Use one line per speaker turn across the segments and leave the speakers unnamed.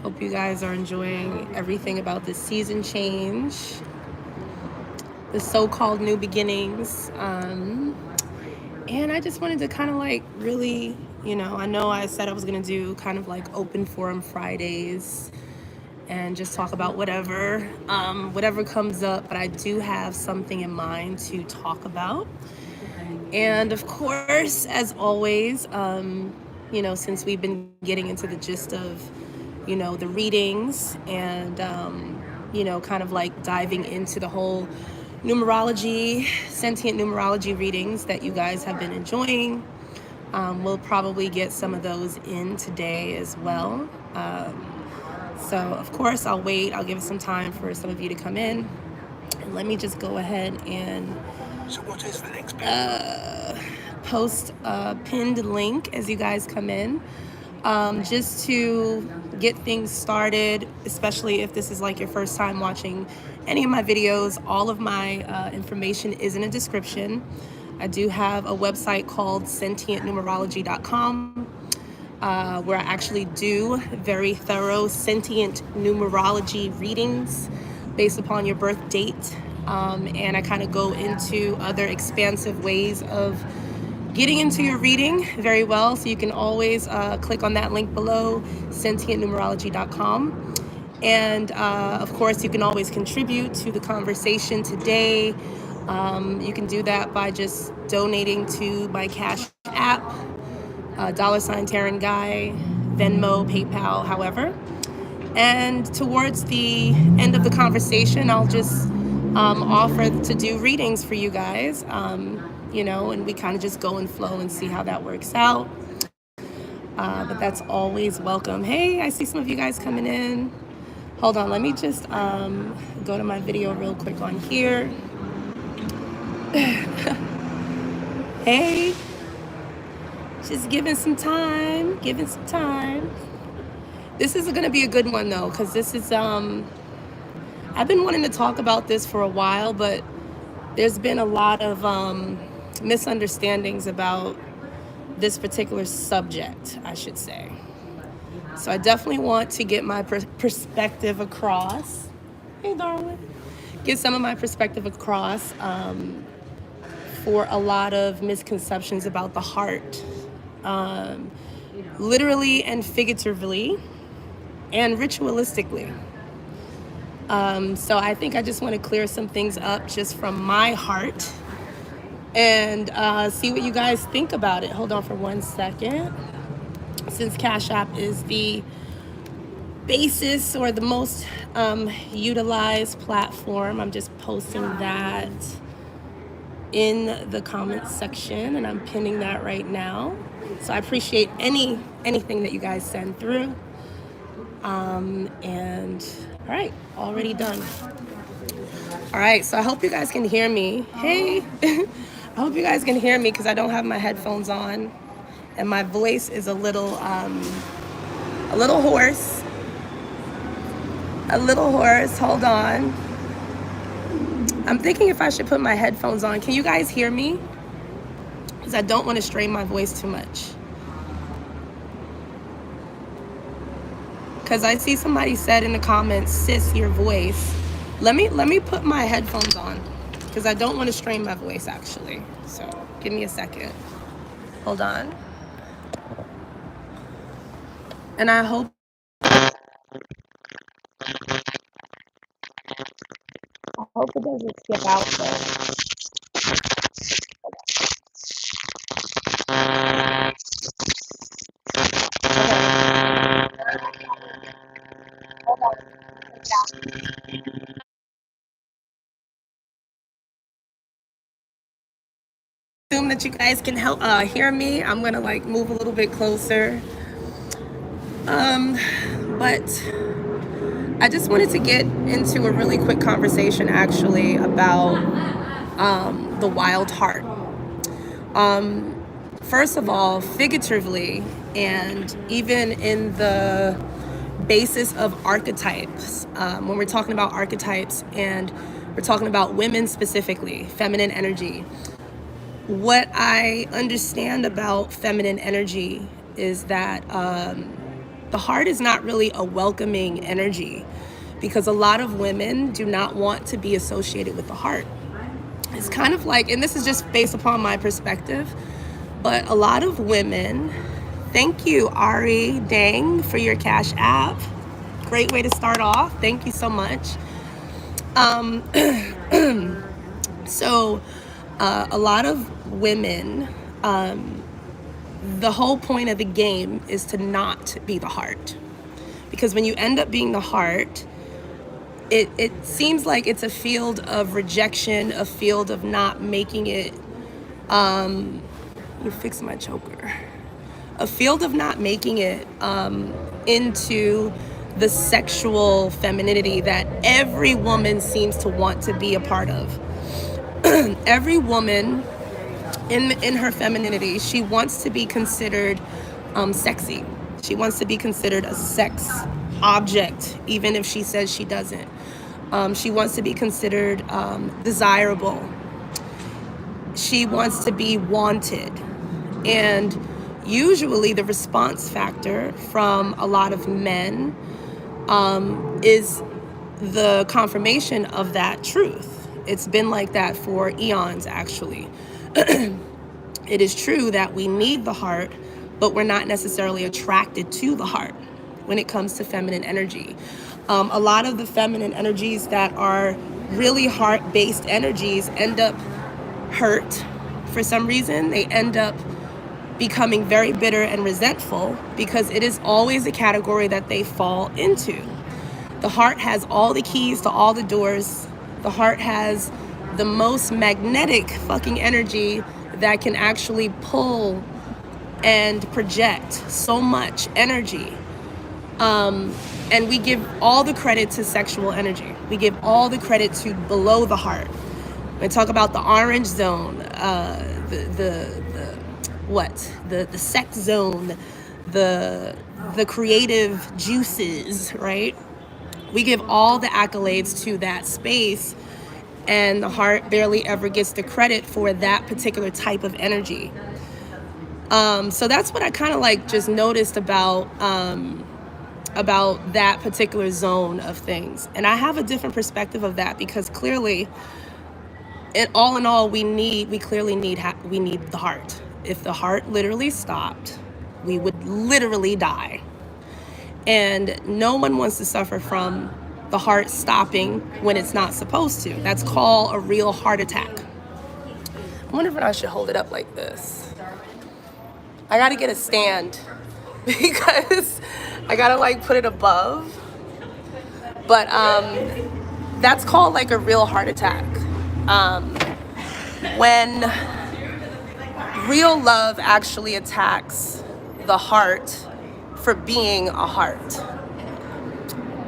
Hope you guys are enjoying everything about the season change, the so-called new beginnings. And I just wanted to kind of like really, I know I said I was going to do kind of like open forum Fridays and just talk about whatever comes up, but I do have something in mind to talk about. And of course, as always, since we've been getting into the gist of, the readings and, kind of like diving into the whole numerology, sentient numerology readings that you guys have been enjoying. We'll probably get some of those in today as well. So, of course, I'll wait. I'll give it some time for some of you to come in. And let me just go ahead and post a pinned link as you guys come in, just to get things started, especially if this is like your first time watching any of my videos. All of my information is in a description. I do have a website called sentientnumerology.com, where I actually do very thorough sentient numerology readings based upon your birth date. And I kind of go into other expansive ways of getting into your reading very well. So you can always click on that link below, sentientnumerology.com. And of course, you can always contribute to the conversation today. You can do that by just donating to my Cash App, $tarenguy, Venmo, PayPal, however. And towards the end of the conversation, I'll just offer to do readings for you guys, and we kind of just go and flow and see how that works out. But that's always welcome. Hey, I see some of you guys coming in. Hold on, let me just go to my video real quick on here. Hey, just giving some time. This is going to be a good one, though, because this is, I've been wanting to talk about this for a while, but there's been a lot of misunderstandings about this particular subject, I should say. So I definitely want to get my perspective across. Hey, darling. Get some of my perspective across for a lot of misconceptions about the heart, literally and figuratively and ritualistically. So I think I just want to clear some things up just from my heart and see what you guys think about it. Hold on for 1 second. Since Cash App is the basis or the most utilized platform, I'm just posting that in the comments section, and I'm pinning that right now. So I appreciate anything that you guys send through. And all right, already done. All right, so I hope you guys can hear me. Hey, I hope you guys can hear me because I don't have my headphones on, and my voice is a little hoarse. Hold on. I'm thinking if I should put my headphones on. Can you guys hear me? Because I don't want to strain my voice too much. Because I see somebody said in the comments, sis, your voice. Let me put my headphones on because I don't want to strain my voice, actually. So give me a second. Hold on. And I hope it doesn't skip out, though. Assume that you guys can help hear me. I'm gonna like move a little bit closer. But I just wanted to get into a really quick conversation actually about the wild heart. First of all, figuratively, and even in the basis of archetypes, when we're talking about archetypes and we're talking about women specifically, feminine energy, what I understand about feminine energy is that the heart is not really a welcoming energy, because a lot of women do not want to be associated with the heart. It's kind of like, and this is just based upon my perspective, but a lot of women, thank you, Ari Dang, for your Cash App. Great way to start off. Thank you so much. So a lot of women, the whole point of the game is to not be the heart. Because when you end up being the heart, it seems like it's a field of rejection, a field of not making it, let me fix my choker. A field of not making it into the sexual femininity that every woman seems to want to be a part of. Every woman in her femininity, she wants to be considered sexy. She wants to be considered a sex object, even if she says she doesn't. She wants to be considered desirable. She wants to be wanted. And usually the response factor from a lot of men is the confirmation of that truth. It's been like that for eons, actually. It is true that we need the heart, but we're not necessarily attracted to the heart when it comes to feminine energy. A lot of the feminine energies that are really heart-based energies end up hurt for some reason. They end up becoming very bitter and resentful because it is always a category that they fall into. The heart has all the keys to all the doors. The heart has the most magnetic fucking energy that can actually pull and project so much energy. And we give all the credit to sexual energy. We give all the credit to below the heart. We talk about the orange zone, the sex zone, the creative juices, right? We give all the accolades to that space, and the heart barely ever gets the credit for that particular type of energy. So that's what I kind of like just noticed about that particular zone of things. And I have a different perspective of that because clearly, in all, we clearly need the heart. If the heart literally stopped, we would literally die. And no one wants to suffer from the heart stopping when it's not supposed to. That's called a real heart attack. I wonder if I should hold it up like this. I gotta get a stand because I gotta like put it above. But that's called like a real heart attack. When real love actually attacks the heart for being a heart.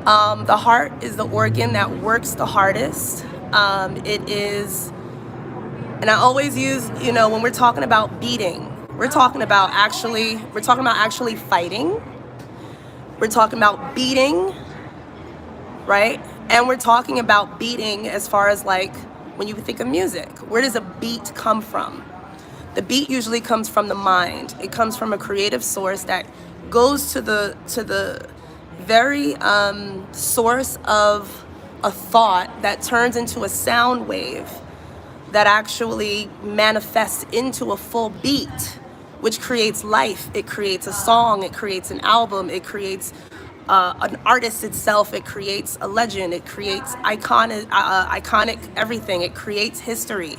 The heart is the organ that works the hardest. It is, and I always use, when we're talking about beating, we're talking about actually fighting. We're talking about beating, right? And we're talking about beating as far as like when you think of music. Where does a beat come from? The beat usually comes from the mind. It comes from a creative source that goes to the very source of a thought that turns into a sound wave that actually manifests into a full beat, which creates life. It creates a song. It creates an album. It creates an artist itself. It creates a legend. It creates iconic everything. It creates history.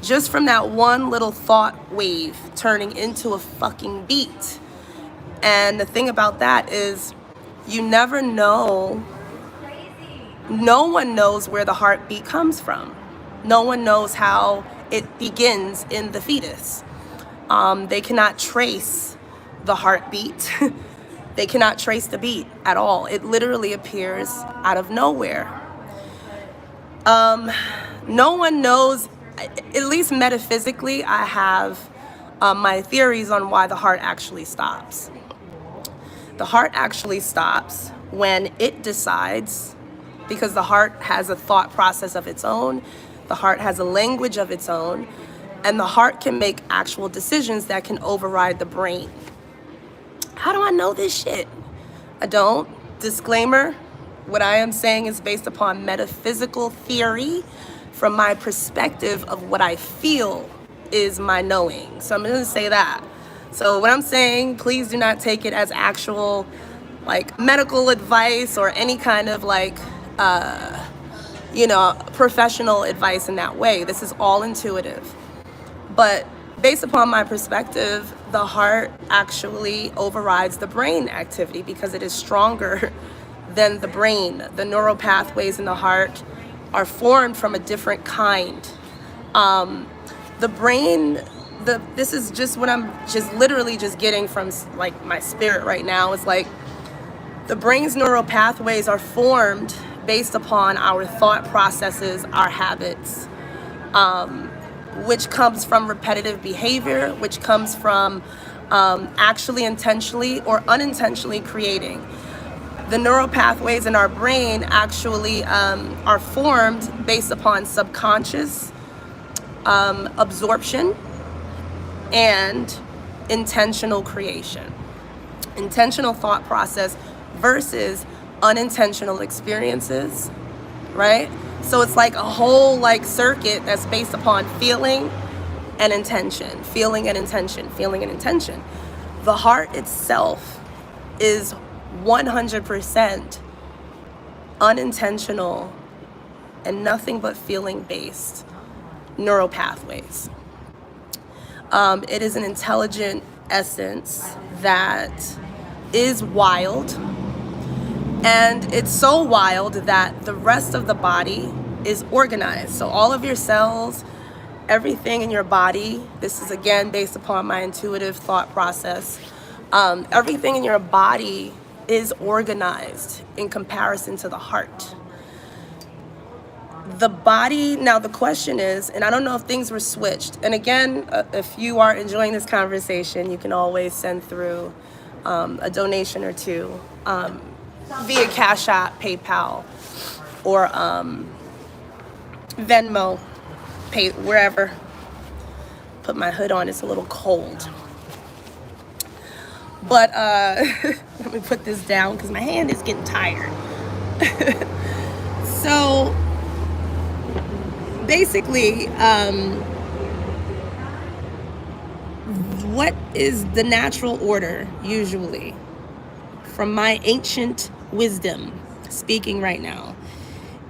Just from that one little thought wave turning into a fucking beat. And the thing about that is you never know. No one knows where the heartbeat comes from. No one knows how it begins in the fetus. They cannot trace the heartbeat. They cannot trace the beat at all. It literally appears out of nowhere. No one knows, at least metaphysically, I have my theories on why the heart actually stops. The heart actually stops when it decides, because the heart has a thought process of its own, the heart has a language of its own, and the heart can make actual decisions that can override the brain. How do I know this shit? I don't. Disclaimer, what I am saying is based upon metaphysical theory from my perspective of what I feel is my knowing. So I'm going to say that. So what I'm saying, please do not take it as actual like medical advice or any kind of like, professional advice in that way. This is all intuitive. But based upon my perspective, the heart actually overrides the brain activity because it is stronger than the brain. The neural pathways in the heart are formed from a different kind. The brain, this is just what I'm just literally just getting from like my spirit right now. Is like the brain's neural pathways are formed based upon our thought processes, our habits, which comes from repetitive behavior, which comes from actually intentionally or unintentionally creating. The neural pathways in our brain actually are formed based upon subconscious absorption and intentional creation. Intentional thought process versus unintentional experiences, right? So it's like a whole like circuit that's based upon feeling and intention, feeling and intention, feeling and intention. The heart itself is 100% unintentional and nothing but feeling based neural pathways. It is an intelligent essence that is wild. And it's so wild that the rest of the body is organized. So all of your cells, everything in your body, this is again based upon my intuitive thought process, everything in your body is organized in comparison to the heart. The body, now the question is, and I don't know if things were switched, and again, if you are enjoying this conversation, you can always send through a donation or two. Via Cash App, PayPal, or Venmo, pay wherever. Put my hood on, it's a little cold. But let me put this down because my hand is getting tired. So basically, what is the natural order usually? From my ancient wisdom, speaking right now,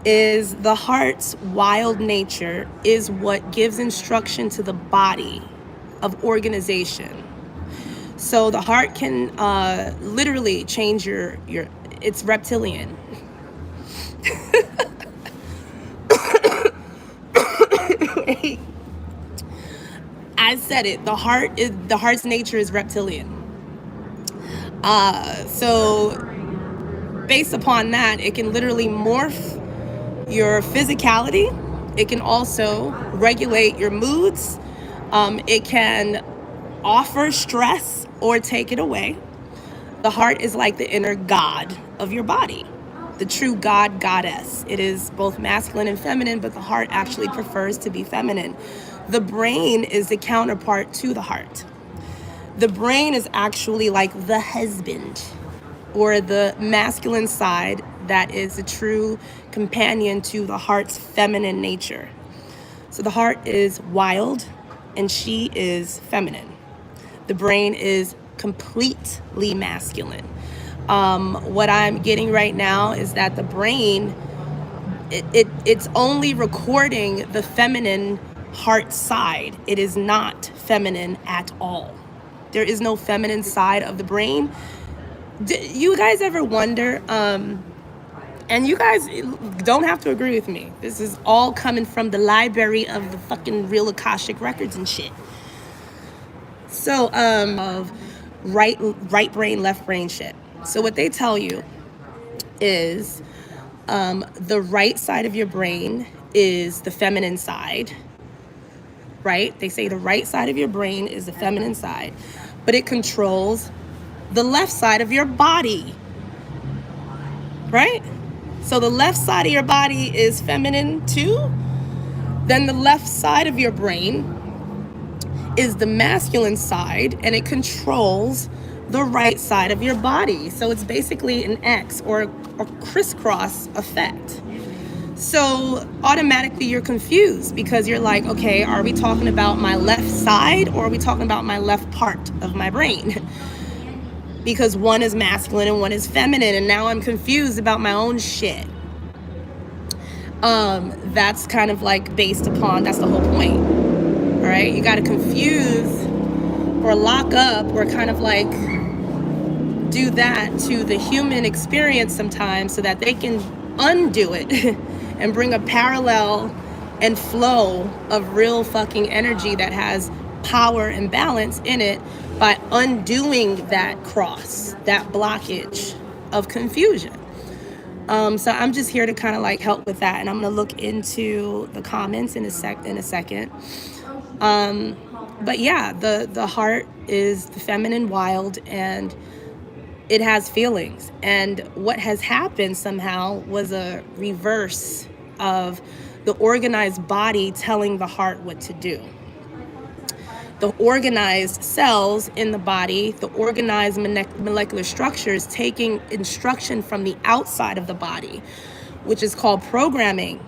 is the heart's wild nature is what gives instruction to the body of organization. So the heart can literally change your it's reptilian. I said it, the heart's nature is reptilian. So based upon that, it can literally morph your physicality. It can also regulate your moods. It can offer stress or take it away. The heart is like the inner god of your body, the true god, goddess. It is both masculine and feminine, but the heart actually prefers to be feminine. The brain is the counterpart to the heart. The brain is actually like the husband or the masculine side that is a true companion to the heart's feminine nature. So the heart is wild and she is feminine. The brain is completely masculine. What I'm getting right now is that the brain, it's only recording the feminine heart side. It is not feminine at all. There is no feminine side of the brain. You guys ever wonder, and you guys don't have to agree with me. This is all coming from the library of the fucking real Akashic records and shit. So, of right brain, left brain shit. So what they tell you is the right side of your brain is the feminine side, right? They say the right side of your brain is the feminine side, but it controls the left side of your body, right? So the left side of your body is feminine too. Then the left side of your brain is the masculine side, and it controls the right side of your body. So it's basically an X or a crisscross effect. So automatically you're confused because you're like, okay, are we talking about my left side or are we talking about my left part of my brain? Because one is masculine and one is feminine, and now I'm confused about my own shit. That's kind of like based upon, that's the whole point. All right, you got to confuse or lock up or kind of like do that to the human experience sometimes so that they can undo it and bring a parallel and flow of real fucking energy that has power and balance in it by undoing that cross, that blockage of confusion. So I'm just here to kind of like help with that, and I'm gonna look into the comments in a second. But yeah, the heart is the feminine wild, and it has feelings. And what has happened somehow was a reverse of the organized body telling the heart what to do. The organized cells in the body, the organized molecular structures taking instruction from the outside of the body, which is called programming.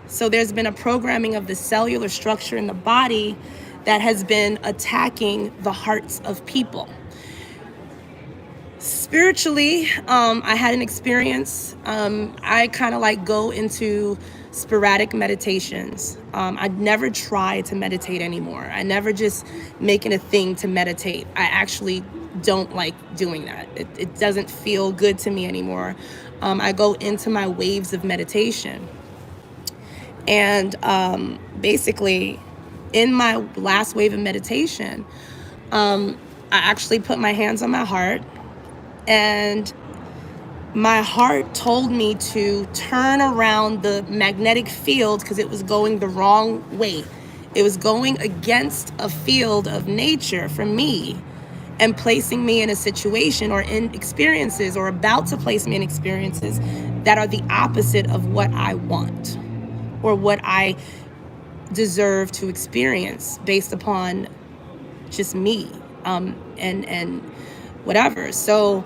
So there's been a programming of the cellular structure in the body that has been attacking the hearts of people. Spiritually, I had an experience. I kind of like go into sporadic meditations. I never try to meditate anymore. I never just make it a thing to meditate. I actually don't like doing that. It doesn't feel good to me anymore. I go into my waves of meditation. And basically, in my last wave of meditation, I actually put my hands on my heart. And my heart told me to turn around the magnetic field because it was going the wrong way. It was going against a field of nature for me and placing me in a situation or in experiences or about to place me in experiences that are the opposite of what I want or what I deserve to experience based upon just me and whatever. So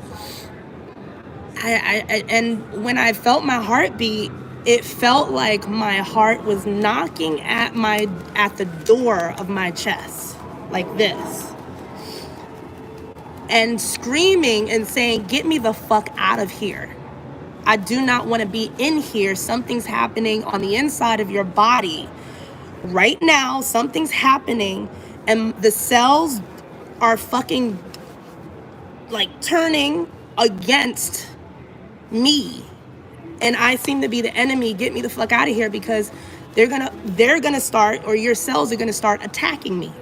I and when I felt my heartbeat, it felt like my heart was knocking at the door of my chest like this and screaming and saying, get me the fuck out of here. I do not want to be in here. Something's happening on the inside of your body right now. Something's happening and the cells are fucking like turning against me, and I seem to be the enemy. Get me the fuck out of here because they're gonna start, or your cells are gonna start attacking me.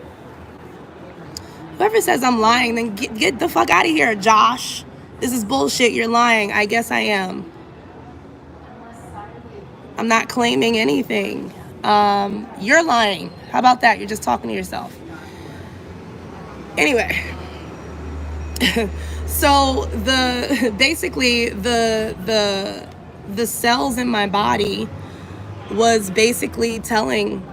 Whoever says I'm lying, then get the fuck out of here, Josh. This is bullshit. You're lying. I guess I am. I'm not claiming anything. You're lying. How about that? You're just talking to yourself. Anyway. So basically the cells in my body was basically telling,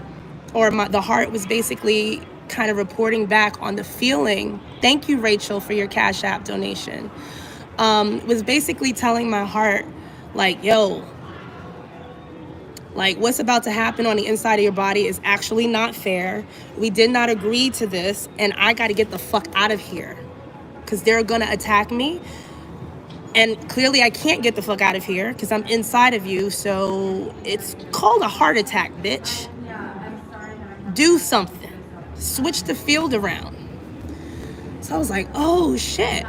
or the heart was basically kind of reporting back on the feeling. Thank you, Rachel, for your Cash App donation. Was basically telling my heart, like, yo, like what's about to happen on the inside of your body is actually not fair. We did not agree to this, and I got to get the fuck out of here. Because they're gonna attack me, and clearly I can't get the fuck out of here because I'm inside of you. So it's called a heart attack, bitch. Do something. Switch the field around. So I was like, oh shit.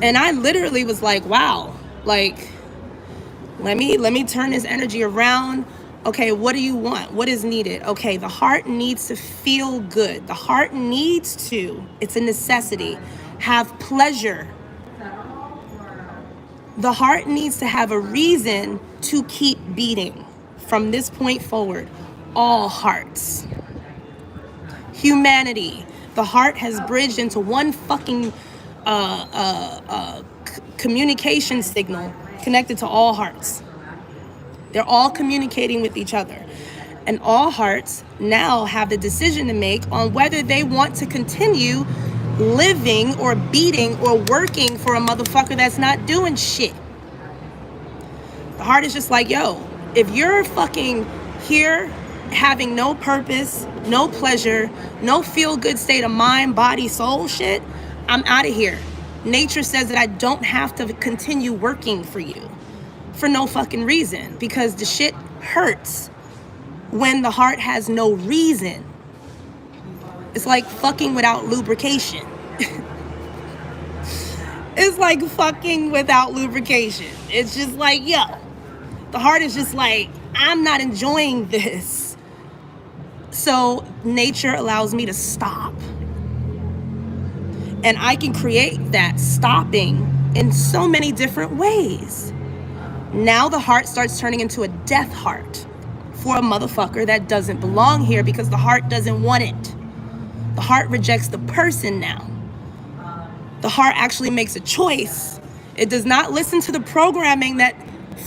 And I literally was like, wow, like let me turn this energy around. Okay, what do you want? What is needed? Okay, the heart needs to feel good. The heart needs to, it's a necessity, have pleasure. The heart needs to have a reason to keep beating from this point forward. All hearts. Humanity. The heart has bridged into one fucking communication signal connected to all hearts. They're all communicating with each other. And all hearts now have the decision to make on whether they want to continue living or beating or working for a motherfucker that's not doing shit. The heart is just like, yo, if you're fucking here having no purpose, no pleasure, no feel-good state of mind, body, soul shit, I'm out of here. Nature says that I don't have to continue working for you for no fucking reason, because the shit hurts when the heart has no reason. It's like fucking without lubrication. It's like fucking without lubrication. It's just like, yo, the heart is just like, I'm not enjoying this. So nature allows me to stop. And I can create that stopping in so many different ways. Now the heart starts turning into a death heart for a motherfucker that doesn't belong here, because the heart doesn't want it. The heart rejects the person now. The heart actually makes a choice. It does not listen to the programming that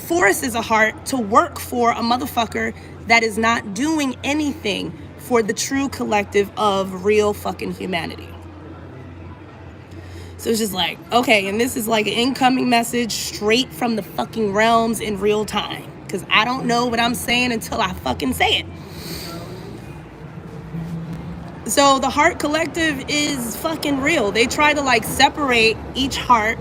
forces a heart to work for a motherfucker that is not doing anything for the true collective of real fucking humanity. So it's just like, okay, and this is like an incoming message straight from the fucking realms in real time, because I don't know what I'm saying until I fucking say it. So the heart collective is fucking real. They try to like separate each heart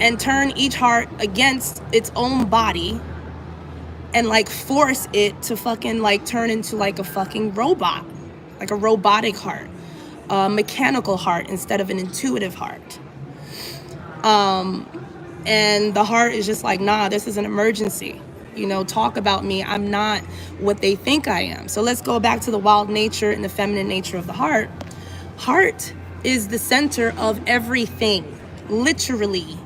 and turn each heart against its own body and like force it to fucking like turn into like a fucking robot, like a robotic heart, a mechanical heart instead of an intuitive heart. And the heart is just like, nah, this is an emergency. You know, talk about me. I'm not what they think I am. So let's go back to the wild nature and the feminine nature of the heart. Heart is the center of everything, literally.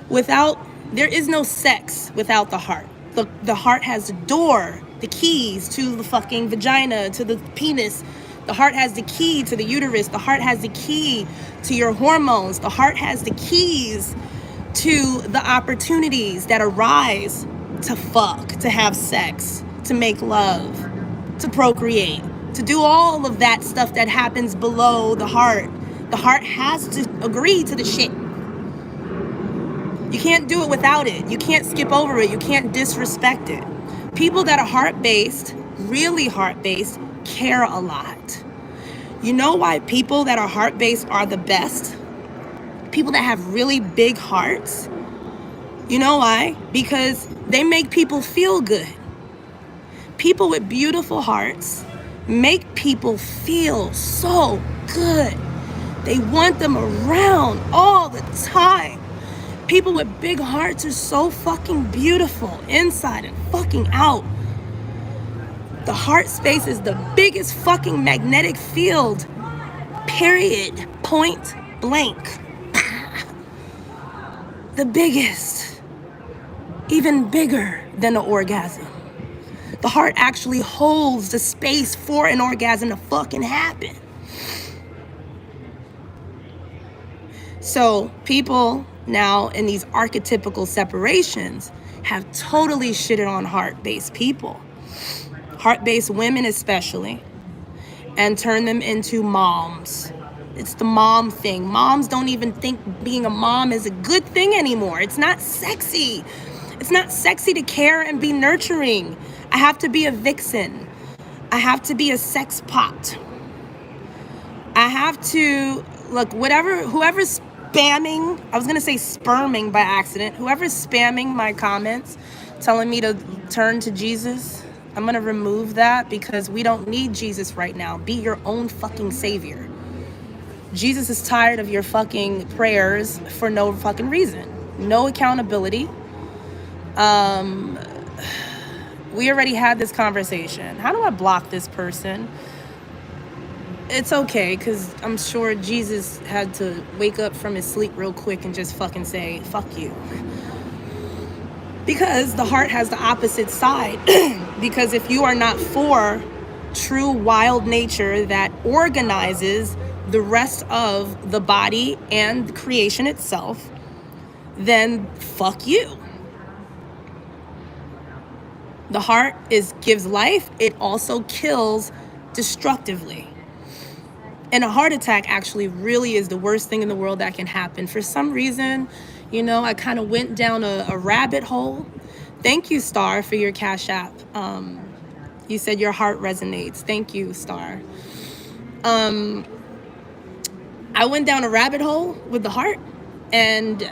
There is no sex without the heart. The heart has the door, the keys to the fucking vagina, to the penis. The heart has the key to the uterus. The heart has the key to your hormones. The heart has the keys to the opportunities that arise to fuck, to have sex, to make love, to procreate, to do all of that stuff that happens below the heart. The heart has to agree to the shit. You can't do it without it. You can't skip over it. You can't disrespect it. People that are heart-based, really heart-based, care a lot. You know why people that are heart-based are the best? People that have really big hearts. You know why? Because they make people feel good. People with beautiful hearts make people feel so good. They want them around all the time. People with big hearts are so fucking beautiful inside and fucking out. The heart space is the biggest fucking magnetic field, period, point blank. The biggest, even bigger than an orgasm. The heart actually holds the space for an orgasm to fucking happen. So people now in these archetypical separations have totally shitted on heart-based people, heart-based women especially, and turn them into moms. It's the mom thing. Moms don't even think being a mom is a good thing anymore. It's not sexy. It's not sexy to care and be nurturing. I have to be a vixen. I have to be a sex pot. I have to, look, whoever's spamming, I was gonna say sperming by accident, whoever's spamming my comments, telling me to turn to Jesus, I'm gonna remove that, because we don't need Jesus right now. Be your own fucking savior. Jesus is tired of your fucking prayers for no fucking reason. No accountability. We already had this conversation. How do I block this person? It's okay, because I'm sure Jesus had to wake up from his sleep real quick and just fucking say, fuck you. Because the heart has the opposite side. Because if you are not for true wild nature that organizes the rest of the body and creation itself, then fuck you. The heart gives life. It also kills destructively. And a heart attack actually really is the worst thing in the world that can happen. For some reason, you know, I kind of went down a rabbit hole. Thank you, Star, for your Cash App. You said your heart resonates. Thank you, Star. I went down a rabbit hole with the heart, and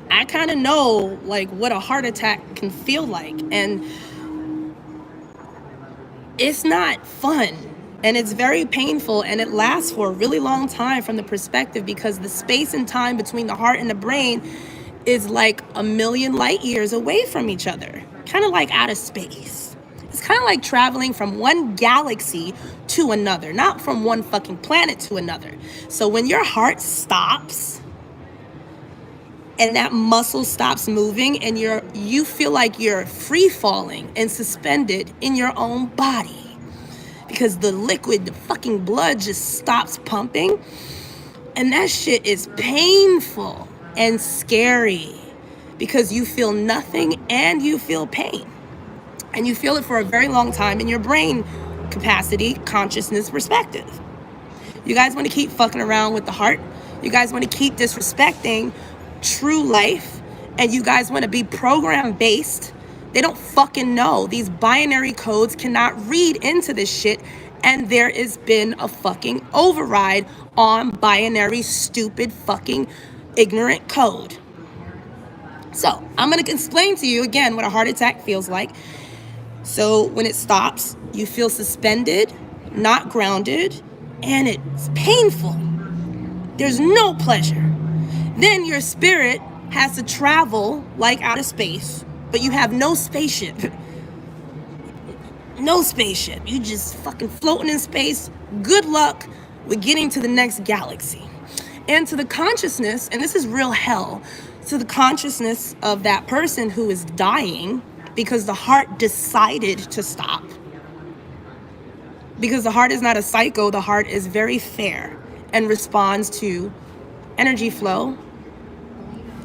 I kind of know like what a heart attack can feel like, and it's not fun, and it's very painful, and it lasts for a really long time from the perspective, because the space and time between the heart and the brain is like a million light years away from each other, kind of like out of space. It's kind of like traveling from one galaxy to another, not from one fucking planet to another. So when your heart stops and that muscle stops moving, and you feel like you're free falling and suspended in your own body, because the liquid, the fucking blood just stops pumping, and that shit is painful and scary, because you feel nothing and you feel pain, and you feel it for a very long time in your brain capacity, consciousness perspective. You guys want to keep fucking around with the heart? You guys want to keep disrespecting true life? And you guys want to be program based? They don't fucking know. These binary codes cannot read into this shit. And there has been a fucking override on binary, stupid, fucking ignorant code. So I'm going to explain to you again what a heart attack feels like. So when it stops, you feel suspended, not grounded, and it's painful. There's no pleasure. Then your spirit has to travel like outer space, but you have no spaceship. No spaceship. You just fucking floating in space. Good luck with getting to the next galaxy. And to the consciousness, and this is real hell, to the consciousness of that person who is dying because the heart decided to stop. Because the heart is not a psycho, the heart is very fair and responds to energy flow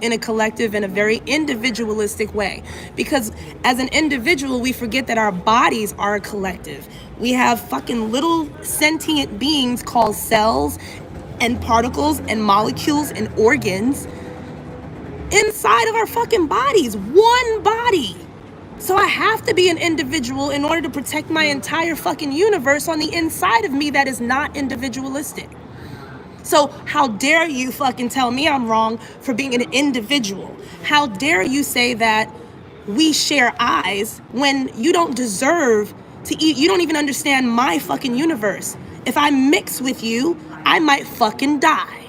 in a collective and a very individualistic way. Because as an individual, we forget that our bodies are a collective. We have fucking little sentient beings called cells and particles and molecules and organs inside of our fucking bodies. One body. So I have to be an individual in order to protect my entire fucking universe on the inside of me that is not individualistic. So how dare you fucking tell me I'm wrong for being an individual? How dare you say that we share eyes when you don't deserve to eat? You don't even understand my fucking universe. If I mix with you, I might fucking die.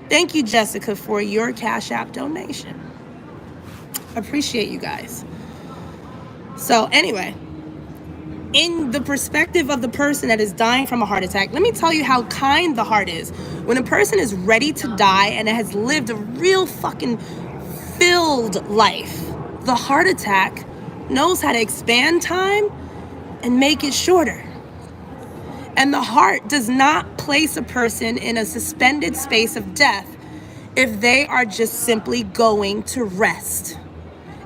Thank you, Jessica, for your Cash App donation. Appreciate you guys. So anyway, in the perspective of the person that is dying from a heart attack, let me tell you how kind the heart is. When a person is ready to die and has lived a real fucking filled life, the heart attack knows how to expand time and make it shorter. And the heart does not place a person in a suspended space of death if they are just simply going to rest.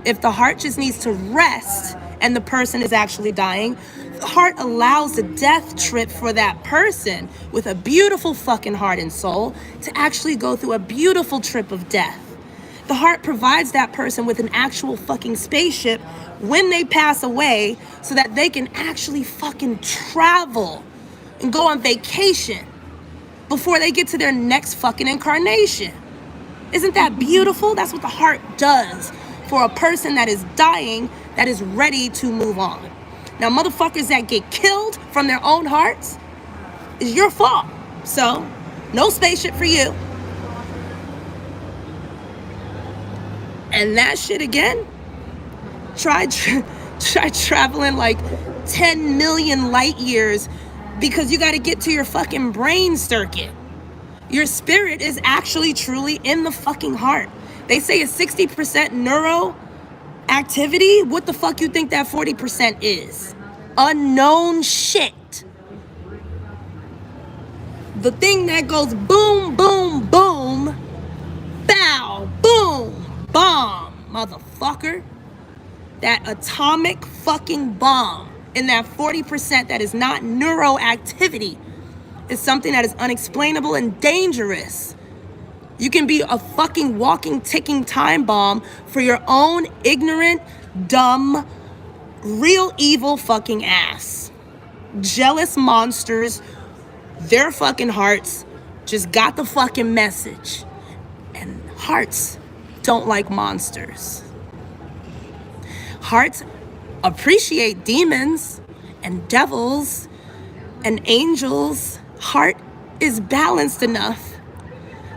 If the heart just needs to rest and the person is actually dying, the heart allows the death trip for that person with a beautiful fucking heart and soul to actually go through a beautiful trip of death. The heart provides that person with an actual fucking spaceship when they pass away so that they can actually fucking travel and go on vacation before they get to their next fucking incarnation. Isn't that beautiful? That's what the heart does for a person that is dying, that is ready to move on. Now, motherfuckers that get killed from their own hearts is your fault. So, no spaceship for you. And that shit again, try traveling like 10 million light years because you got to get to your fucking brain circuit. Your spirit is actually truly in the fucking heart. They say it's 60% neuro activity. What the fuck you think that 40% is? Unknown shit. The thing that goes boom, boom, boom, bow, boom, bomb, motherfucker. That atomic fucking bomb in that 40% that is not neuro activity is something that is unexplainable and dangerous. You can be a fucking walking, ticking time bomb for your own ignorant, dumb, real evil fucking ass. Jealous monsters, their fucking hearts just got the fucking message. And hearts don't like monsters. Hearts appreciate demons and devils and angels. Heart is balanced enough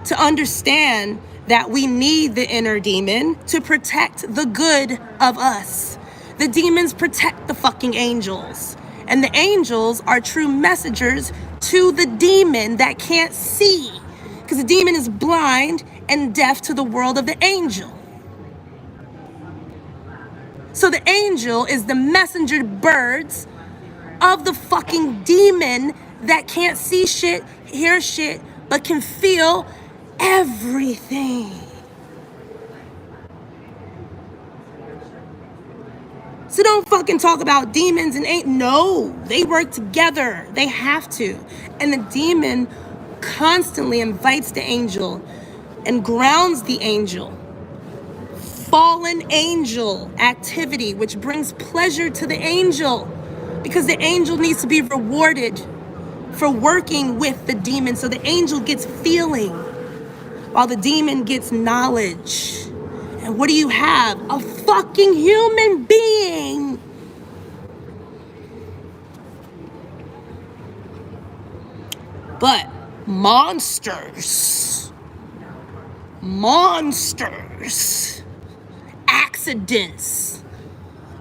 to understand that we need the inner demon to protect the good of us. The demons protect the fucking angels. And the angels are true messengers to the demon that can't see. Because the demon is blind and deaf to the world of the angel. So the angel is the messenger birds of the fucking demon that can't see shit, hear shit, but can feel everything. So don't fucking talk about demons and no, they work together. They have to. And the demon constantly invites the angel and grounds the angel. Fallen angel activity, which brings pleasure to the angel, because the angel needs to be rewarded for working with the demon. So the angel gets feeling while the demon gets knowledge. And what do you have? A fucking human being. But monsters, accidents,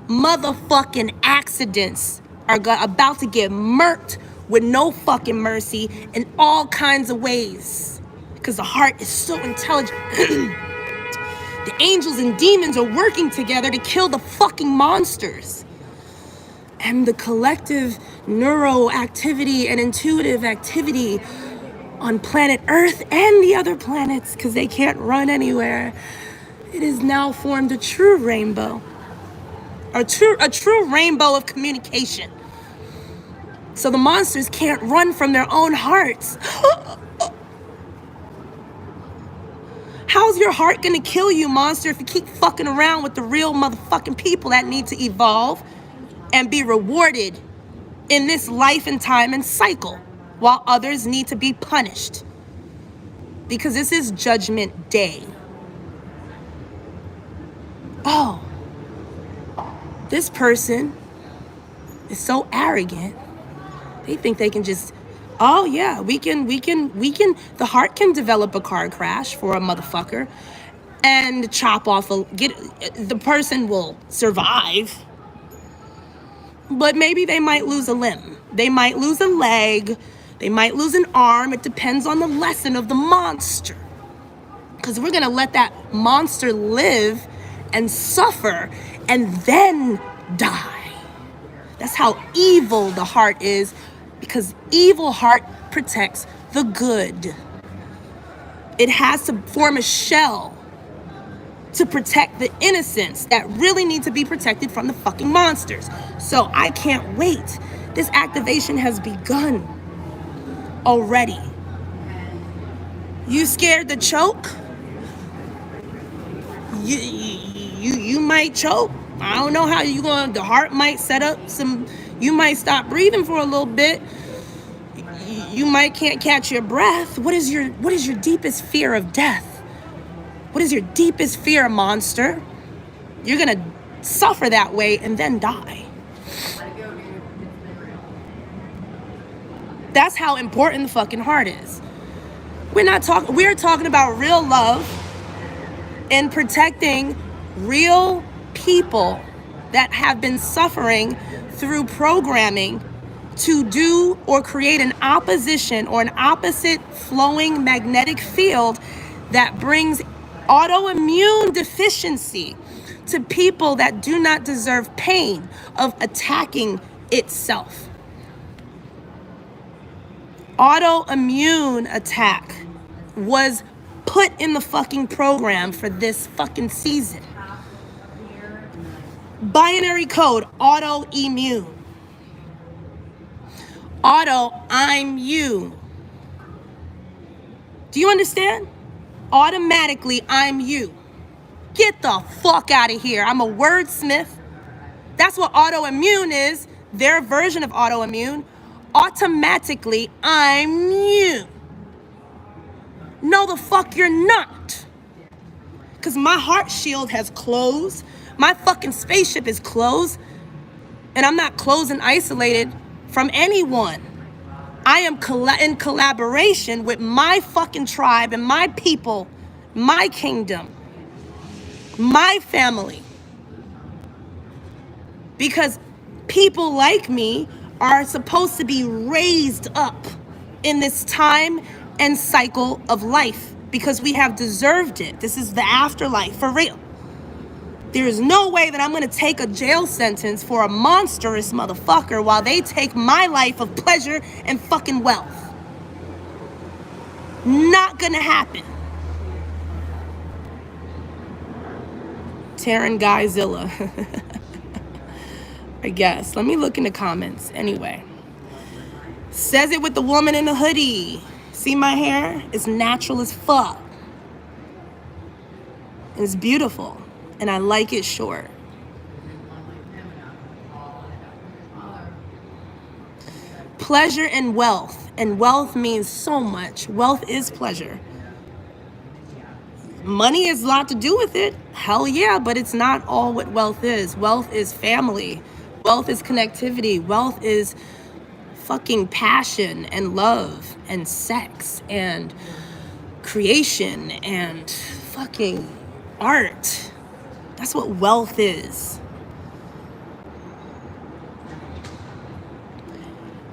motherfucking accidents are about to get murked with no fucking mercy in all kinds of ways. Because the heart is so intelligent. The angels and demons are working together to kill the fucking monsters. And the collective neuro activity and intuitive activity on planet Earth and the other planets, because they can't run anywhere, it has now formed a true rainbow. A true rainbow of communication. So the monsters can't run from their own hearts. How's your heart gonna kill you, monster, if you keep fucking around with the real motherfucking people that need to evolve and be rewarded in this life and time and cycle, while others need to be punished? Because this is Judgment Day. Oh, this person is so arrogant. They think they can just, oh yeah, we can, the heart can develop a car crash for a motherfucker and chop off, the person will survive, but maybe they might lose a limb. They might lose a leg. They might lose an arm. It depends on the lesson of the monster. Because we're gonna let that monster live and suffer and then die. That's how evil the heart is, because evil heart protects the good. It has to form a shell to protect the innocents that really need to be protected from the fucking monsters. So I can't wait. This activation has begun already. You scared to choke? You might choke. I don't know how you going. The heart might set up some. You might stop breathing for a little bit. You might can't catch your breath. What is your deepest fear of death? What is your deepest fear, monster? You're gonna suffer that way and then die. That's how important the fucking heart is. We're talking about real love and protecting real people that have been suffering through programming to do or create an opposition or an opposite flowing magnetic field that brings autoimmune deficiency to people that do not deserve pain of attacking itself. Autoimmune attack was put in the fucking program for this fucking season. Binary code, autoimmune. Auto, I'm you. Do you understand? Automatically, I'm you. Get the fuck out of here. I'm a wordsmith. That's what autoimmune is. Their version of autoimmune. Automatically, I'm you. No, the fuck you're not. Because my heart shield has closed. My fucking spaceship is closed. And I'm not closed and isolated from anyone. I am in collaboration with my fucking tribe and my people, my kingdom, my family. Because people like me are supposed to be raised up in this time and cycle of life because we have deserved it. This is the afterlife for real. There is no way that I'm gonna take a jail sentence for a monstrous motherfucker while they take my life of pleasure and fucking wealth. Not gonna happen. Tarenguyzilla. I guess. Let me look in the comments. Anyway. Says it with the woman in the hoodie. See my hair? It's natural as fuck. It's beautiful. And I like it short. Pleasure and wealth. And wealth means so much. Wealth is pleasure. Money has a lot to do with it. Hell yeah, but it's not all what wealth is. Wealth is family. Wealth is connectivity. Wealth is fucking passion and love and sex and creation and fucking art. That's what wealth is.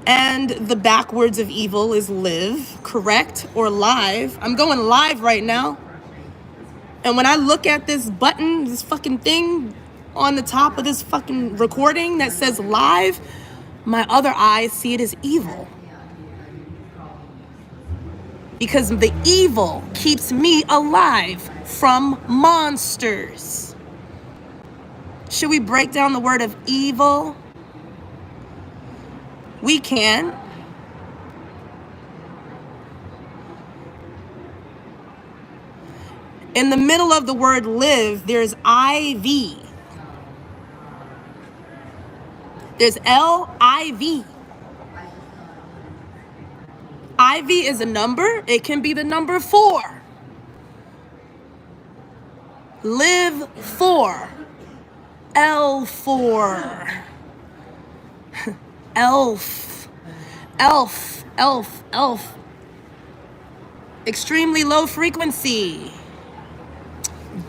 And the backwards of evil is live, correct, or live. I'm going live right now. And when I look at this button, this fucking thing on the top of this fucking recording that says live, my other eyes see it as evil. Because the evil keeps me alive from monsters. Should we break down the word of evil? We can. In the middle of the word live, there's IV. There's LIV. IV is a number. It can be the number 4. Live 4. L4. Elf. Elf. Elf. Elf. Extremely low frequency.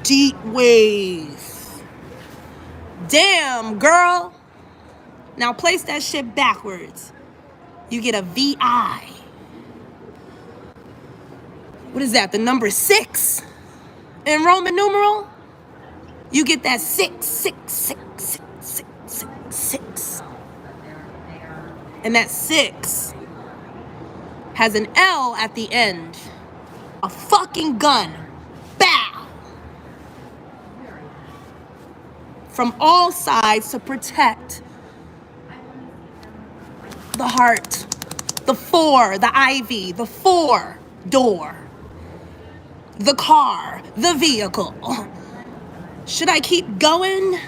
Deep wave. Damn, girl. Now place that shit backwards. You get a VI. What is that? The number 6 in Roman numeral? You get that 6, 6, 6, 6, 6, 6, 6. And that 6 has an L at the end. A fucking gun. Bow. From all sides to protect the heart. The 4, the ivy, the 4 door. The car, the vehicle. Should I keep going?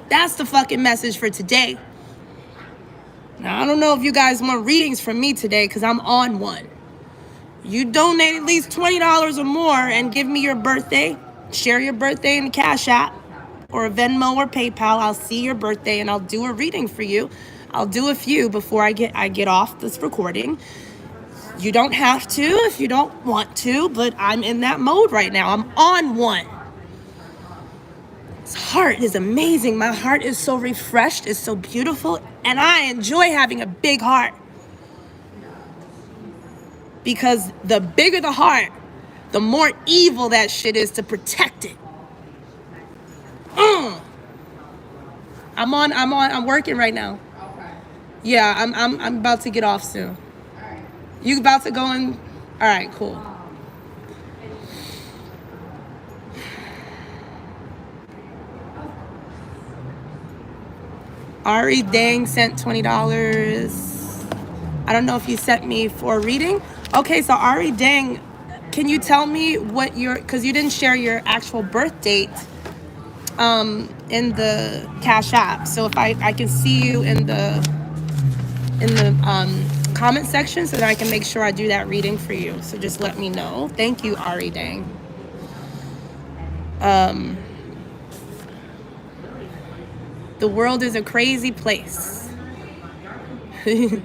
That's the fucking message for today. Now, I don't know if you guys want readings from me today because I'm on one. You donate at least $20 or more and give me your birthday. Share your birthday in the Cash App or a Venmo or PayPal. I'll see your birthday and I'll do a reading for you. I'll do a few before I get off this recording. You don't have to if you don't want to, but I'm in that mode right now. I'm on one. This heart is amazing. My heart is so refreshed. It's so beautiful. And I enjoy having a big heart. Because the bigger the heart, the more evil that shit is to protect it. I'm working right now. Yeah, I'm about to get off soon. You about to go in? All right, cool. Ari Dang sent $20. I don't know if you sent me for a reading. Okay, so Ari, dang, can you tell me what your, because you didn't share your actual birth date in the Cash App. So if I can see you in the comment section so that I can make sure I do that reading for you. So just let me know. Thank you, Ari, dang. The world is a crazy place. You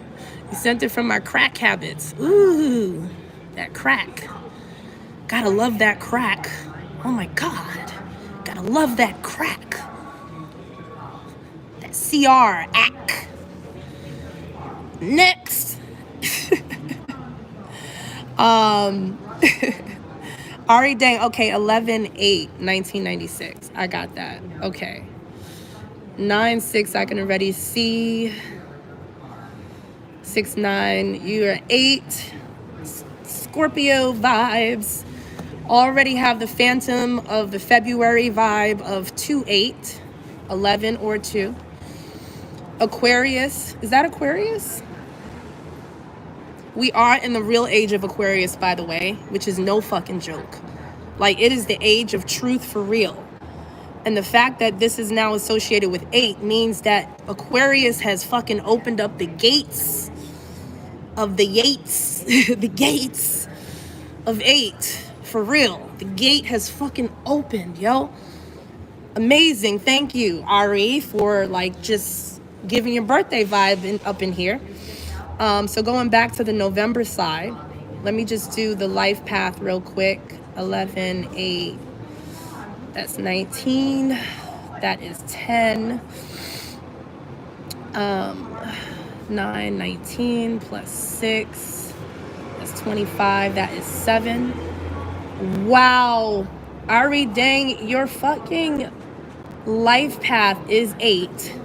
sent it from my crack habits. Ooh, that crack. Gotta love that crack. Oh my God. Gotta love that crack. That CR, ack. Next. Ari, dang, okay, 11/8/1996. I got that. Okay. 9/6, I can already see. 6/9, you're 8. Scorpio vibes. Already have the phantom of the February vibe of 2/8, 11 or 2. Aquarius, is that Aquarius? We are in the real age of Aquarius, by the way, which is no fucking joke. Like, it is the age of truth for real. And the fact that this is now associated with 8 means that Aquarius has fucking opened up the gates of the Yates, the gates of 8. For real. The gate has fucking opened, yo. Amazing. Thank you, Ari, for like just giving your birthday vibe up in here. So going back to the November side, let me just do the life path real quick. 11/8. That's 19. That is 10. 9, 19 plus 6. That's 25. That is 7. Wow. Ari, dang, your fucking life path is 8.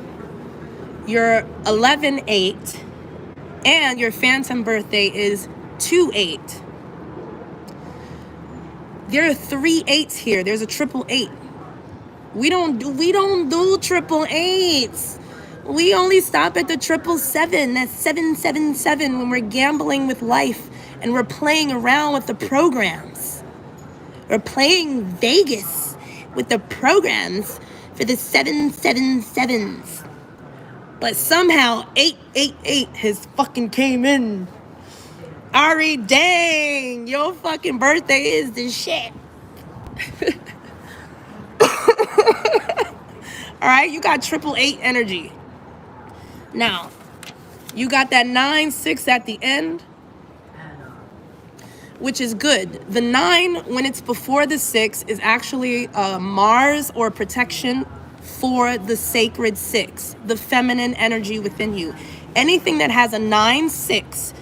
Your 11/8. And your phantom birthday is 2/8. There are 3 8s here. There's a 888. We don't do 888s. We only stop at the 777. That's 777 when we're gambling with life and we're playing around with the programs. We're playing Vegas with the programs for the 777s. But somehow 888 has fucking came in. Ari, dang, your fucking birthday is the shit. All right, you got 888 energy. Now, you got that 9/6 at the end, which is good. The 9, when it's before the 6, is actually Mars or protection for the sacred 6, the feminine energy within you. Anything that has a 9/6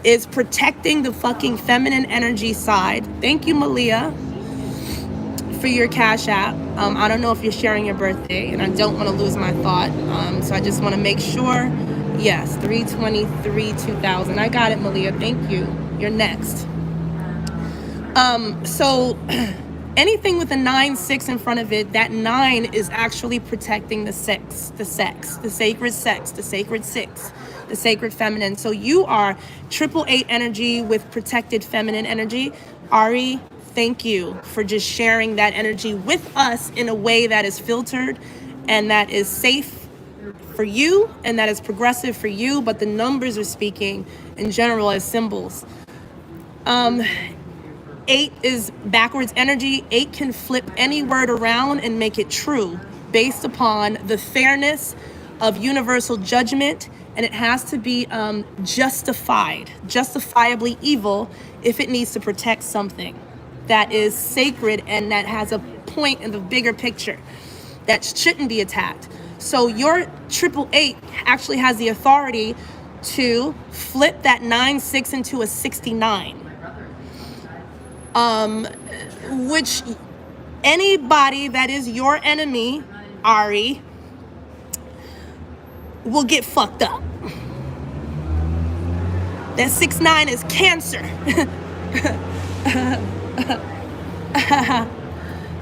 is protecting the fucking feminine energy side. Thank you, Malia, for your Cash App. I don't know if you're sharing your birthday, and I don't want to lose my thought. So I just want to make sure. Yes, 3/23/2000. I got it, Malia. Thank you. You're next. So anything with a 9/6 in front of it, that 9 is actually protecting the sex, the sacred sex, the sacred 6, the sacred feminine. So you are 888 energy with protected feminine energy. Ari, thank you for just sharing that energy with us in a way that is filtered and that is safe for you and that is progressive for you, but the numbers are speaking in general as symbols. 8 is backwards energy. 8 can flip any word around and make it true based upon the fairness of universal judgment, and it has to be justifiably evil if it needs to protect something that is sacred and that has a point in the bigger picture that shouldn't be attacked. So your 888 actually has the authority to flip that 9/6 into a 69. Which anybody that is your enemy, Ari, will get fucked up. That 6/9 is Cancer.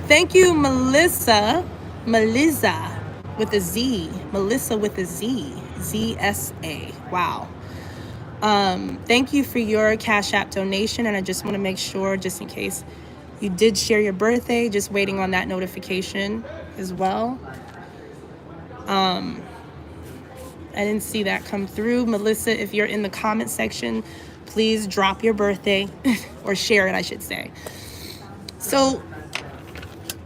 Thank you, Melissa with a Z. Melissa with a Z. ZSA. Wow. Thank you for your Cash App donation. And I just want to make sure, just in case you did share your birthday, just waiting on that notification as well. I didn't see that come through. Melissa, if you're in the comment section, please drop your birthday or share it, I should say. So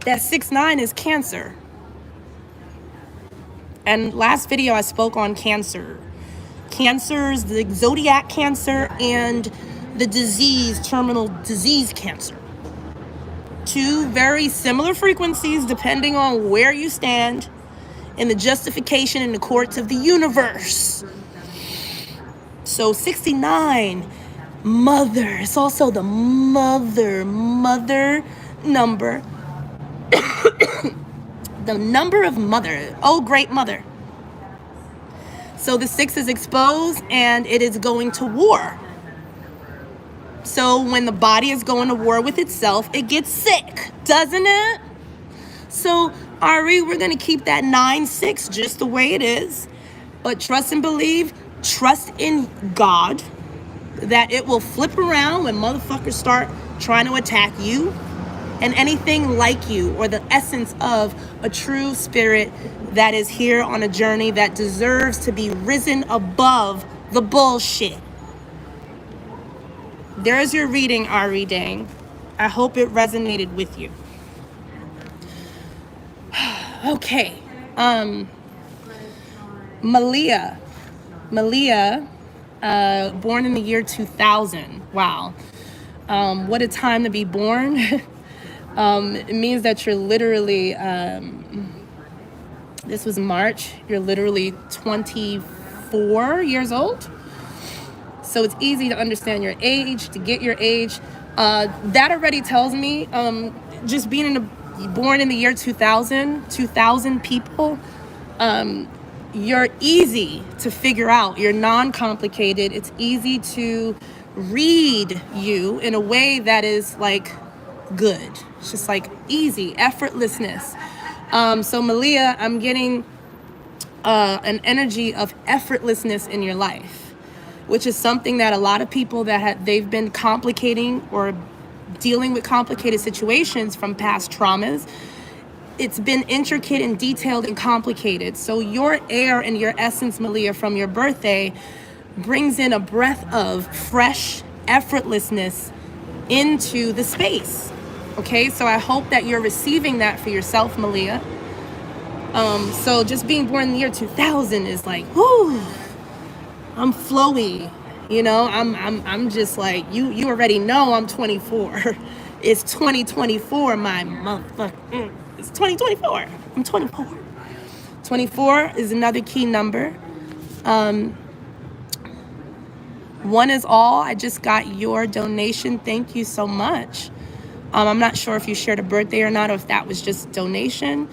that 6-9 is Cancer. And last video I spoke on Cancer. Cancers, the zodiac Cancer and the disease, terminal disease Cancer. Two very similar frequencies depending on where you stand in the justification in the courts of the universe. So 69, mother. It's also the mother number. The number of mother. Oh, great mother. So the 6 is exposed and it is going to war. So when the body is going to war with itself, it gets sick, doesn't it? So Ari, we're going to keep that 9-6 just the way it is. But trust and believe, trust in God that it will flip around when motherfuckers start trying to attack you and anything like you, or the essence of a true spirit that is here on a journey that deserves to be risen above the bullshit. There's your reading, Ari Dang. I hope it resonated with you. Okay. Malia, born in the year 2000. Wow. What a time to be born. It means that you're literally, this was March, you're literally 24 years old. So it's easy to understand your age, to get your age. That already tells me, just being born in the year 2000 people, you're easy to figure out. You're non-complicated. It's easy to read you in a way that is like good. It's just like easy, effortlessness. So Malia, I'm getting an energy of effortlessness in your life, which is something that a lot of people that they've been complicating or dealing with complicated situations from past traumas. It's been intricate and detailed and complicated. So your air and your essence, Malia, from your birthday brings in a breath of fresh effortlessness into the space. Okay, so I hope that you're receiving that for yourself, Malia. So just being born in the year 2000 is like, whoo, I'm flowy, you know. I'm just like, you already know I'm 24. It's 2024, my motherfucker. It's 2024. I'm 24. 24 is another key number. 1 is all. I just got your donation. Thank you so much. I'm not sure if you shared a birthday or not, or if that was just donation.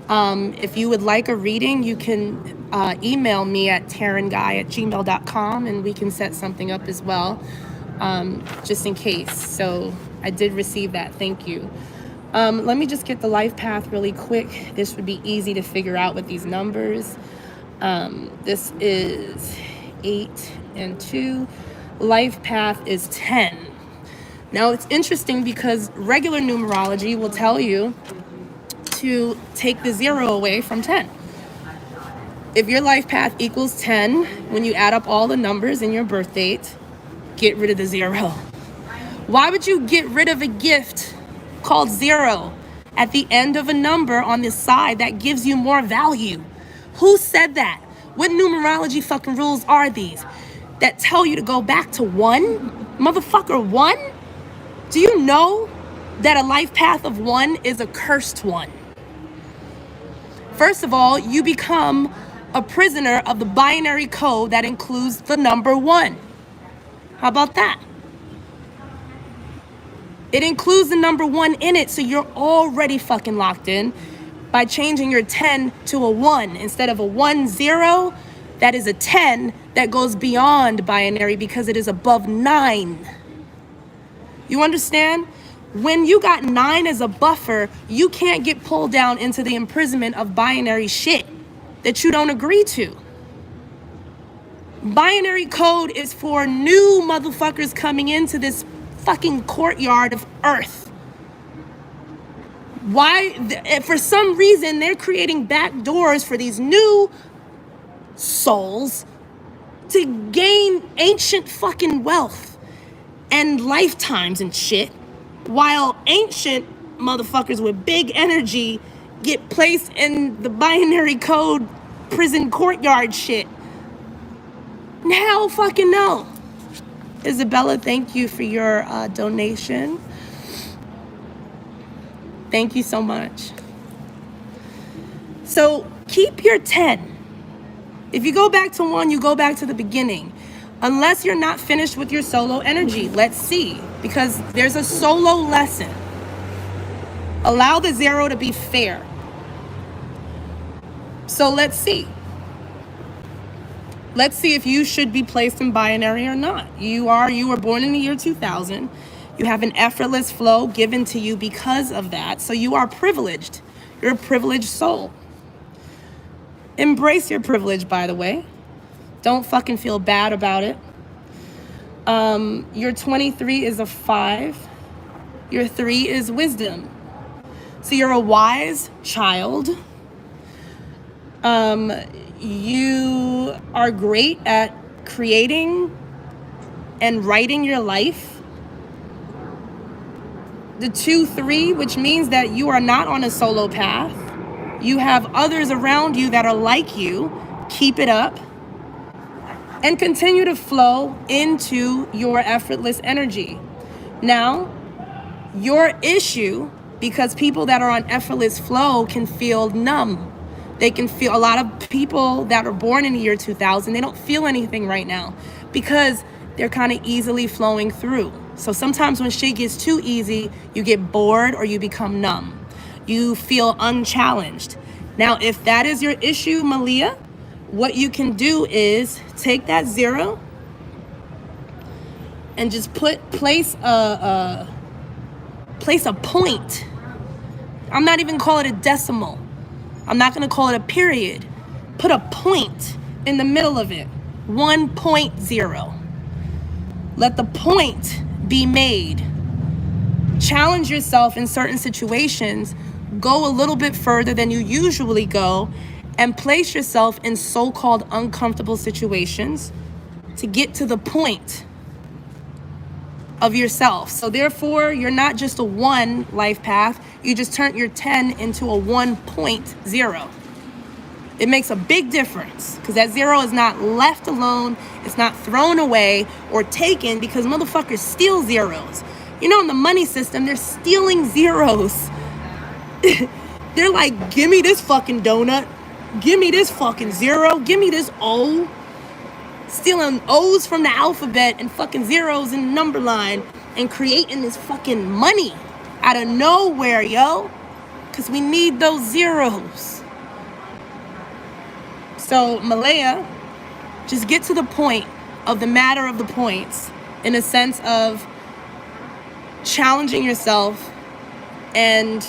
If you would like a reading, you can email me at tarenguy@gmail.com and we can set something up as well, just in case. So I did receive that. Thank you. Let me just get the life path really quick. This would be easy to figure out with these numbers. This is 8 and 2. Life path is 10. Now it's interesting because regular numerology will tell you to take the 0 away from 10. If your life path equals 10, when you add up all the numbers in your birth date, get rid of the 0. Why would you get rid of a gift called 0 at the end of a number on this side that gives you more value? Who said that? What numerology fucking rules are these that tell you to go back to 1? Motherfucker, 1? Do you know that a life path of 1 is a cursed one? First of all, you become a prisoner of the binary code that includes the number 1. How about that? It includes the number 1 in it, so you're already fucking locked in. By changing your 10 to a 1 instead of a 1-0, that is a 10 that goes beyond binary because it is above 9. You understand? When you got 9 as a buffer, you can't get pulled down into the imprisonment of binary shit that you don't agree to. Binary code is for new motherfuckers coming into this fucking courtyard of Earth. Why? For some reason, they're creating back doors for these new souls to gain ancient fucking wealth and lifetimes and shit, while ancient motherfuckers with big energy get placed in the binary code prison courtyard shit. Hell fucking no. Isabella, thank you for your donation. Thank you so much. So keep your 10. If you go back to 1, you go back to the beginning. Unless you're not finished with your solo energy. Let's see. Because there's a solo lesson. Allow the 0 to be fair. So let's see. Let's see if you should be placed in binary or not. You were born in the year 2000. You have an effortless flow given to you because of that. So you are privileged. You're a privileged soul. Embrace your privilege, by the way. Don't fucking feel bad about it. Your 23 is a 5. Your 3 is wisdom. So you're a wise child. You are great at creating and writing your life. The 2-3, which means that you are not on a solo path. You have others around you that are like you. Keep it up. And continue to flow into your effortless energy. Now, your issue, because people that are on effortless flow can feel numb. They can feel, a lot of people that are born in the year 2000, they don't feel anything right now because they're kind of easily flowing through. So sometimes when shit gets too easy, you get bored or you become numb. You feel unchallenged. Now, if that is your issue, Malia, what you can do is take that 0 and just place a point. I'm not even calling it a decimal. I'm not going to call it a period. Put a point in the middle of it. 1.0. Let the point be made. Challenge yourself in certain situations. Go a little bit further than you usually go and place yourself in so-called uncomfortable situations to get to the point of yourself. So therefore, you're not just a 1 life path. You just turned your 10 into a 1.0. It makes a big difference because that 0 is not left alone. It's not thrown away or taken because motherfuckers steal zeros. You know, in the money system, they're stealing zeros. They're like, give me this fucking donut. Give me this fucking 0. Give me this O. Stealing O's from the alphabet and fucking zeros in the number line and creating this fucking money out of nowhere, yo. Because we need those zeros. So, Malaya, just get to the point of the matter of the points in a sense of challenging yourself and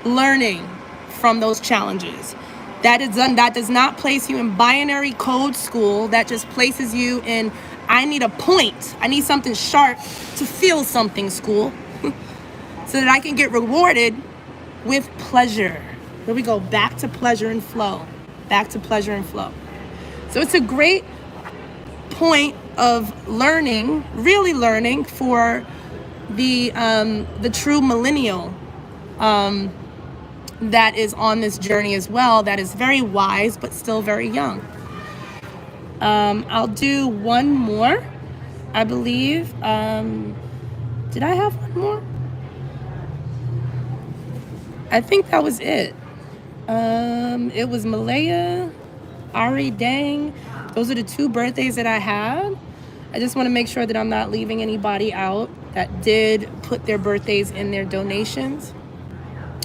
learning from those challenges. That does not place you in binary code school. That just places you in, I need a point. I need something sharp to feel something school so that I can get rewarded with pleasure. Here we go, back to pleasure and flow. Back to pleasure and flow. So it's a great point of learning, really learning for the true millennial that is on this journey as well, that is very wise but still very young. I'll do one more, I believe. Did I have one more? I think that was it. It was Malaya, Ari Dang. Those are the 2 birthdays that I had. I just want to make sure that I'm not leaving anybody out that did put their birthdays in their donations.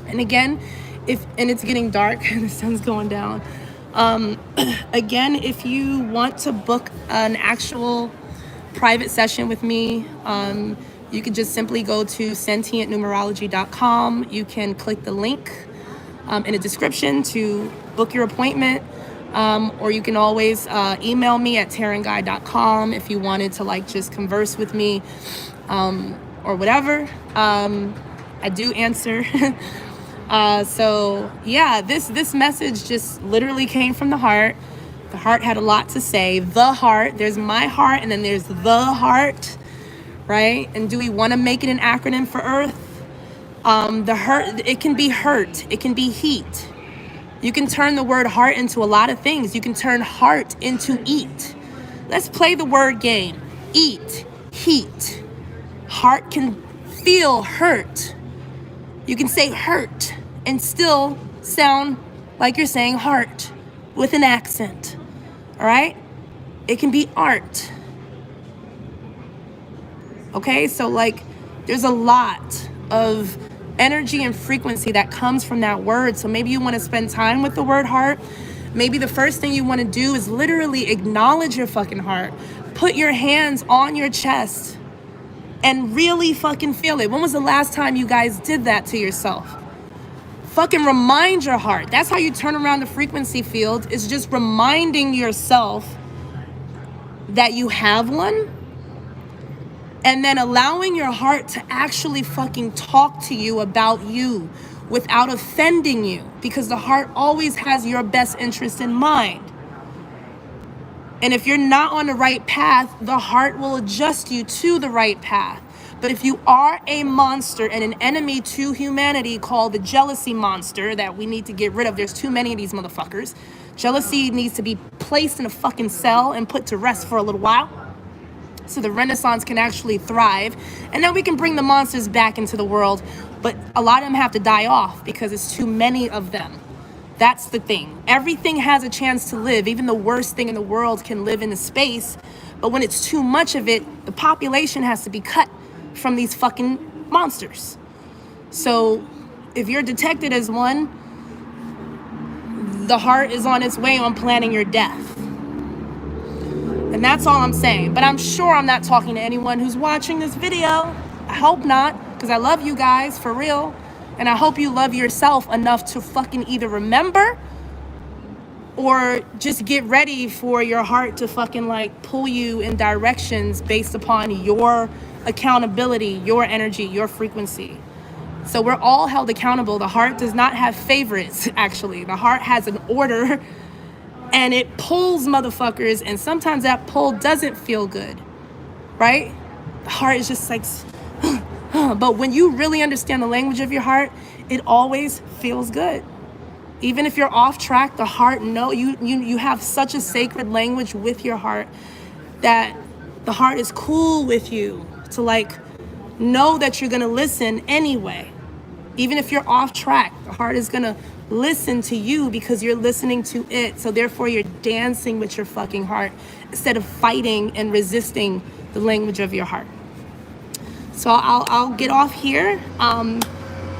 And again, and it's getting dark, the sun's going down. Again, if you want to book an actual private session with me, you can just simply go to sentientnumerology.com. You can click the link in the description to book your appointment. Or you can always email me at tarenguy.com if you wanted to like just converse with me or whatever. I do answer. So yeah, this message just literally came from the heart. The heart had a lot to say. The heart, there's my heart, and then there's the heart, right? And do we want to make it an acronym for Earth? The hurt, it can be hurt, it can be heat. You can turn the word heart into a lot of things. You can turn heart into eat. Let's play the word game. Eat, heat. Heart can feel hurt. You can say hurt and still sound like you're saying heart with an accent. All right? It can be art. Okay? So like there's a lot of energy and frequency that comes from that word. So maybe you want to spend time with the word heart. Maybe the first thing you want to do is literally acknowledge your fucking heart. Put your hands on your chest and really fucking feel it. When was the last time you guys did that to yourself? Fucking remind your heart. That's how you turn around the frequency field, is just reminding yourself that you have one, and then allowing your heart to actually fucking talk to you about you without offending you, because the heart always has your best interest in mind. And if you're not on the right path, the heart will adjust you to the right path. But if you are a monster and an enemy to humanity called the jealousy monster that we need to get rid of, there's too many of these motherfuckers. Jealousy needs to be placed in a fucking cell and put to rest for a little while so the Renaissance can actually thrive. And then we can bring the monsters back into the world. But a lot of them have to die off because it's too many of them. That's the thing. Everything has a chance to live. Even the worst thing in the world can live in a space. But when it's too much of it, the population has to be cut from these fucking monsters. So if you're detected as one, the heart is on its way on planning your death. And that's all I'm saying. But I'm sure I'm not talking to anyone who's watching this video. I hope not, because I love you guys for real. And I hope you love yourself enough to fucking either remember or just get ready for your heart to fucking like pull you in directions based upon your accountability, your energy, your frequency. So we're all held accountable. The heart does not have favorites, actually. The heart has an order and it pulls motherfuckers, and sometimes that pull doesn't feel good, right? The heart is just like, but when you really understand the language of your heart, it always feels good. Even if you're off track, the heart, you have such a sacred language with your heart that the heart is cool with you to like know that you're gonna listen anyway. Even if you're off track, the heart is gonna listen to you because you're listening to it. So therefore you're dancing with your fucking heart instead of fighting and resisting the language of your heart. So I'll get off here.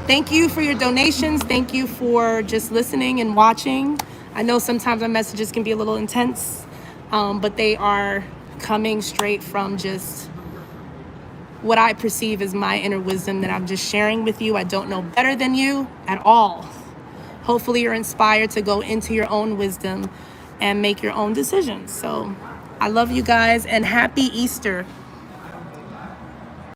Thank you for your donations. Thank you for just listening and watching. I know sometimes our messages can be a little intense, but they are coming straight from just what I perceive as my inner wisdom that I'm just sharing with you. I don't know better than you at all. Hopefully you're inspired to go into your own wisdom and make your own decisions. So I love you guys, and happy Easter.